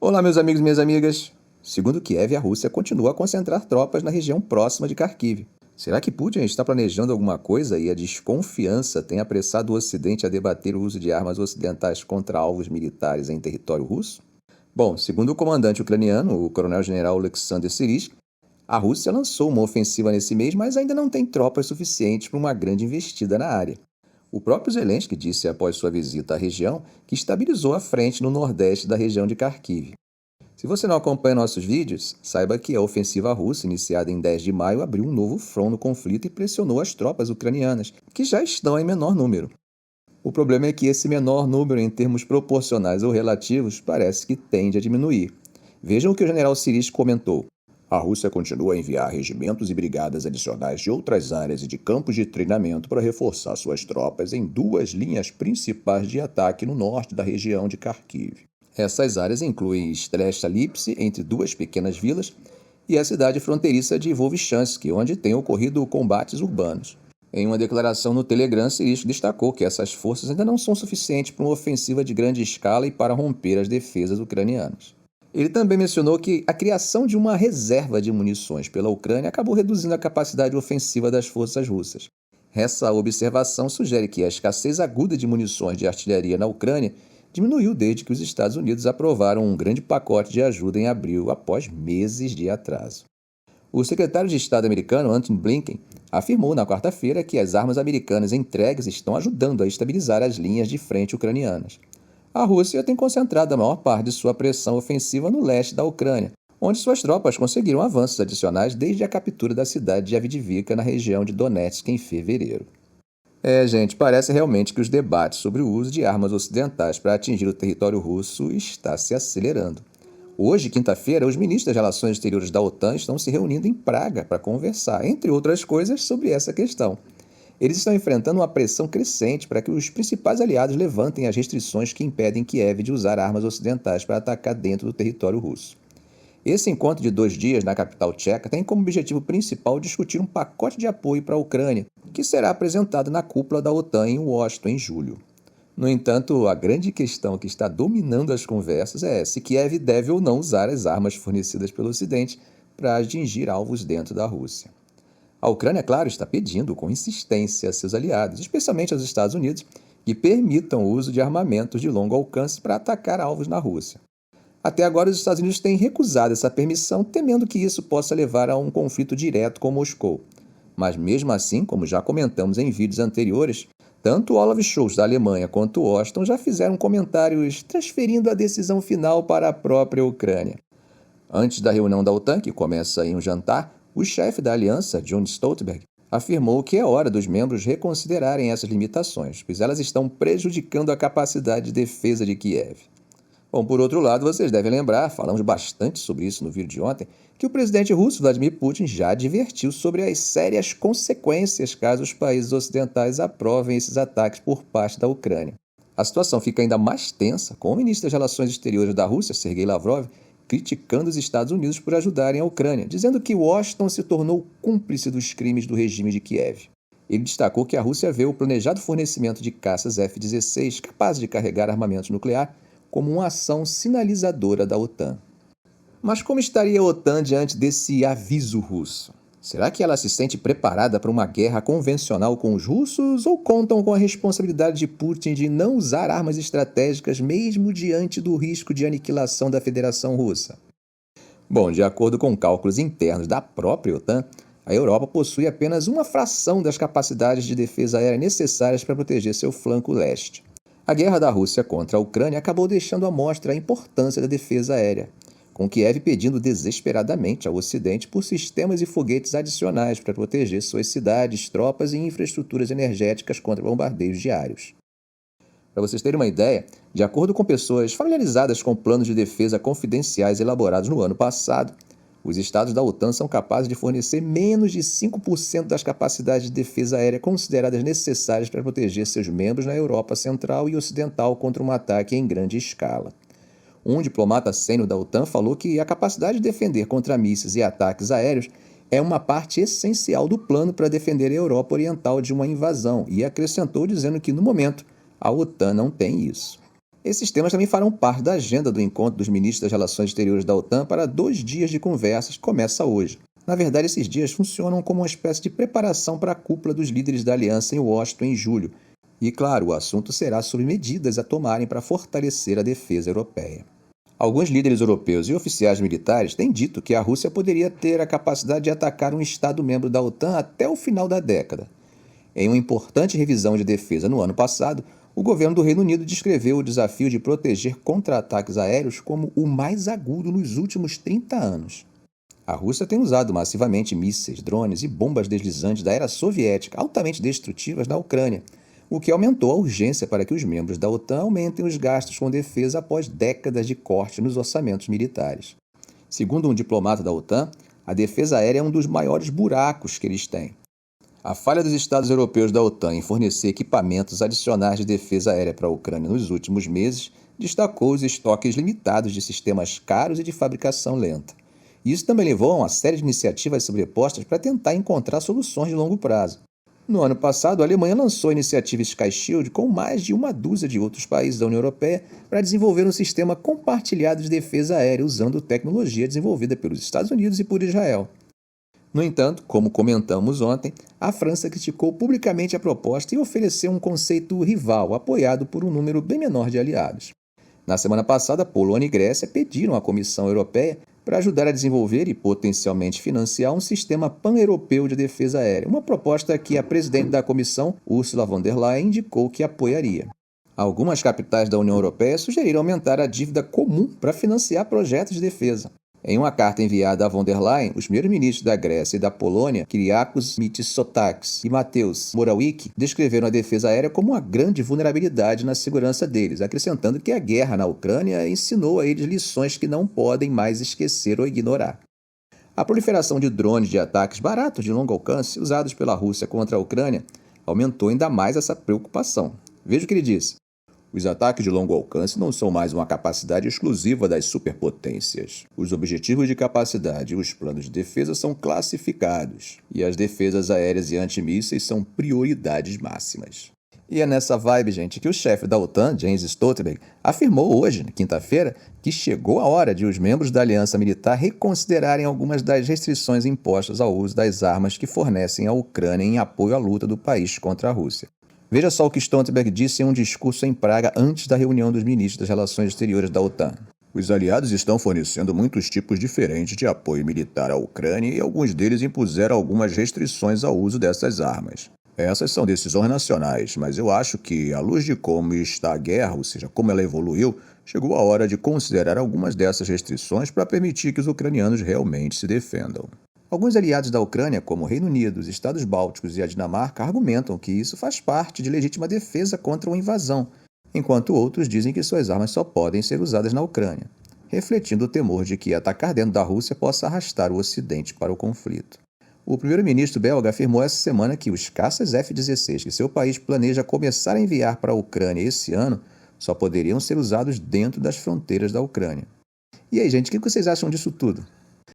Olá, meus amigos e minhas amigas. Segundo Kiev, a Rússia continua a concentrar tropas na região próxima de Kharkiv. Será que Putin está planejando alguma coisa e a desconfiança tem apressado o Ocidente a debater o uso de armas ocidentais contra alvos militares em território russo? Bom, segundo o comandante ucraniano, o coronel-general Alexander Syrsky, a Rússia lançou uma ofensiva nesse mês, mas ainda não tem tropas suficientes para uma grande investida na área. O próprio Zelensky disse após sua visita à região que estabilizou a frente no nordeste da região de Kharkiv. Se você não acompanha nossos vídeos, saiba que a ofensiva russa, iniciada em 10 de maio, abriu um novo front no conflito e pressionou as tropas ucranianas, que já estão em menor número. O problema é que esse menor número, em termos proporcionais ou relativos, parece que tende a diminuir. Vejam o que o general Syrsky comentou. A Rússia continua a enviar regimentos e brigadas adicionais de outras áreas e de campos de treinamento para reforçar suas tropas em duas linhas principais de ataque no norte da região de Kharkiv. Essas áreas incluem Strelcha-Lipsk, entre duas pequenas vilas, e a cidade fronteiriça de Volchansk, onde têm ocorrido combates urbanos. Em uma declaração no Telegram, Syrsky destacou que essas forças ainda não são suficientes para uma ofensiva de grande escala e para romper as defesas ucranianas. Ele também mencionou que a criação de uma reserva de munições pela Ucrânia acabou reduzindo a capacidade ofensiva das forças russas. Essa observação sugere que a escassez aguda de munições de artilharia na Ucrânia diminuiu desde que os Estados Unidos aprovaram um grande pacote de ajuda em abril, após meses de atraso. O secretário de Estado americano, Antony Blinken, afirmou na quarta-feira que as armas americanas entregues estão ajudando a estabilizar as linhas de frente ucranianas. A Rússia tem concentrado a maior parte de sua pressão ofensiva no leste da Ucrânia, onde suas tropas conseguiram avanços adicionais desde a captura da cidade de Avdiivka, na região de Donetsk, em fevereiro. Gente, parece realmente que os debates sobre o uso de armas ocidentais para atingir o território russo está se acelerando. Hoje, quinta-feira, os ministros das Relações Exteriores da OTAN estão se reunindo em Praga para conversar, entre outras coisas, sobre essa questão. Eles estão enfrentando uma pressão crescente para que os principais aliados levantem as restrições que impedem Kiev de usar armas ocidentais para atacar dentro do território russo. Esse encontro de 2 dias na capital tcheca tem como objetivo principal discutir um pacote de apoio para a Ucrânia, que será apresentado na cúpula da OTAN em Washington em julho. No entanto, a grande questão que está dominando as conversas é se Kiev deve ou não usar as armas fornecidas pelo Ocidente para atingir alvos dentro da Rússia. A Ucrânia, claro, está pedindo com insistência a seus aliados, especialmente aos Estados Unidos, que permitam o uso de armamentos de longo alcance para atacar alvos na Rússia. Até agora, os Estados Unidos têm recusado essa permissão, temendo que isso possa levar a um conflito direto com Moscou. Mas mesmo assim, como já comentamos em vídeos anteriores, tanto Olaf Scholz da Alemanha quanto Washington já fizeram comentários transferindo a decisão final para a própria Ucrânia. Antes da reunião da OTAN, que começa em um jantar, o chefe da aliança, Jens Stoltenberg, afirmou que é hora dos membros reconsiderarem essas limitações, pois elas estão prejudicando a capacidade de defesa de Kiev. Bom, por outro lado, vocês devem lembrar, falamos bastante sobre isso no vídeo de ontem, que o presidente russo Vladimir Putin já advertiu sobre as sérias consequências caso os países ocidentais aprovem esses ataques por parte da Ucrânia. A situação fica ainda mais tensa com o ministro das Relações Exteriores da Rússia, Sergei Lavrov, criticando os Estados Unidos por ajudarem a Ucrânia, dizendo que Washington se tornou cúmplice dos crimes do regime de Kiev. Ele destacou que a Rússia vê o planejado fornecimento de caças F-16 capazes de carregar armamentos nuclear como uma ação sinalizadora da OTAN. Mas como estaria a OTAN diante desse aviso russo? Será que ela se sente preparada para uma guerra convencional com os russos ou contam com a responsabilidade de Putin de não usar armas estratégicas mesmo diante do risco de aniquilação da Federação Russa? Bom, de acordo com cálculos internos da própria OTAN, a Europa possui apenas uma fração das capacidades de defesa aérea necessárias para proteger seu flanco leste. A guerra da Rússia contra a Ucrânia acabou deixando à mostra a importância da defesa aérea, com Kiev pedindo desesperadamente ao Ocidente por sistemas e foguetes adicionais para proteger suas cidades, tropas e infraestruturas energéticas contra bombardeios diários. Para vocês terem uma ideia, de acordo com pessoas familiarizadas com planos de defesa confidenciais elaborados no ano passado, os estados da OTAN são capazes de fornecer menos de 5% das capacidades de defesa aérea consideradas necessárias para proteger seus membros na Europa Central e Ocidental contra um ataque em grande escala. Um diplomata sênior da OTAN falou que a capacidade de defender contra mísseis e ataques aéreos é uma parte essencial do plano para defender a Europa Oriental de uma invasão e acrescentou dizendo que, no momento, a OTAN não tem isso. Esses temas também farão parte da agenda do encontro dos ministros das Relações Exteriores da OTAN para 2 dias de conversas que começa hoje. Na verdade, esses dias funcionam como uma espécie de preparação para a cúpula dos líderes da aliança em Washington em julho. E, claro, o assunto será sobre medidas a tomarem para fortalecer a defesa europeia. Alguns líderes europeus e oficiais militares têm dito que a Rússia poderia ter a capacidade de atacar um Estado-membro da OTAN até o final da década. Em uma importante revisão de defesa no ano passado, o governo do Reino Unido descreveu o desafio de proteger contra ataques aéreos como o mais agudo nos últimos 30 anos. A Rússia tem usado massivamente mísseis, drones e bombas deslizantes da era soviética altamente destrutivas na Ucrânia, o que aumentou a urgência para que os membros da OTAN aumentem os gastos com defesa após décadas de corte nos orçamentos militares. Segundo um diplomata da OTAN, a defesa aérea é um dos maiores buracos que eles têm. A falha dos Estados europeus da OTAN em fornecer equipamentos adicionais de defesa aérea para a Ucrânia nos últimos meses destacou os estoques limitados de sistemas caros e de fabricação lenta. Isso também levou a uma série de iniciativas sobrepostas para tentar encontrar soluções de longo prazo. No ano passado, a Alemanha lançou a iniciativa Sky Shield com mais de uma dúzia de outros países da União Europeia para desenvolver um sistema compartilhado de defesa aérea usando tecnologia desenvolvida pelos Estados Unidos e por Israel. No entanto, como comentamos ontem, a França criticou publicamente a proposta e ofereceu um conceito rival apoiado por um número bem menor de aliados. Na semana passada, Polônia e Grécia pediram à Comissão Europeia para ajudar a desenvolver e potencialmente financiar um sistema pan-europeu de defesa aérea, uma proposta que a presidente da Comissão, Ursula von der Leyen, indicou que apoiaria. Algumas capitais da União Europeia sugeriram aumentar a dívida comum para financiar projetos de defesa. Em uma carta enviada a von der Leyen, os primeiros ministros da Grécia e da Polônia, Kyriakos Mitsotakis e Mateusz Morawiecki, descreveram a defesa aérea como uma grande vulnerabilidade na segurança deles, acrescentando que a guerra na Ucrânia ensinou a eles lições que não podem mais esquecer ou ignorar. A proliferação de drones de ataques baratos de longo alcance usados pela Rússia contra a Ucrânia aumentou ainda mais essa preocupação. Veja o que ele disse. Os ataques de longo alcance não são mais uma capacidade exclusiva das superpotências. Os objetivos de capacidade e os planos de defesa são classificados, e as defesas aéreas e antimísseis são prioridades máximas. E é nessa vibe, gente, que o chefe da OTAN, Jens Stoltenberg, afirmou hoje, quinta-feira, que chegou a hora de os membros da aliança militar reconsiderarem algumas das restrições impostas ao uso das armas que fornecem à Ucrânia em apoio à luta do país contra a Rússia. Veja só o que Stoltenberg disse em um discurso em Praga antes da reunião dos ministros das Relações Exteriores da OTAN. Os aliados estão fornecendo muitos tipos diferentes de apoio militar à Ucrânia e alguns deles impuseram algumas restrições ao uso dessas armas. Essas são decisões nacionais, mas eu acho que, à luz de como está a guerra, ou seja, como ela evoluiu, chegou a hora de considerar algumas dessas restrições para permitir que os ucranianos realmente se defendam. Alguns aliados da Ucrânia, como o Reino Unido, os Estados Bálticos e a Dinamarca, argumentam que isso faz parte de legítima defesa contra uma invasão, enquanto outros dizem que suas armas só podem ser usadas na Ucrânia, refletindo o temor de que atacar dentro da Rússia possa arrastar o Ocidente para o conflito. O primeiro-ministro belga afirmou essa semana que os caças F-16 que seu país planeja começar a enviar para a Ucrânia esse ano só poderiam ser usados dentro das fronteiras da Ucrânia. E aí, gente, o que vocês acham disso tudo?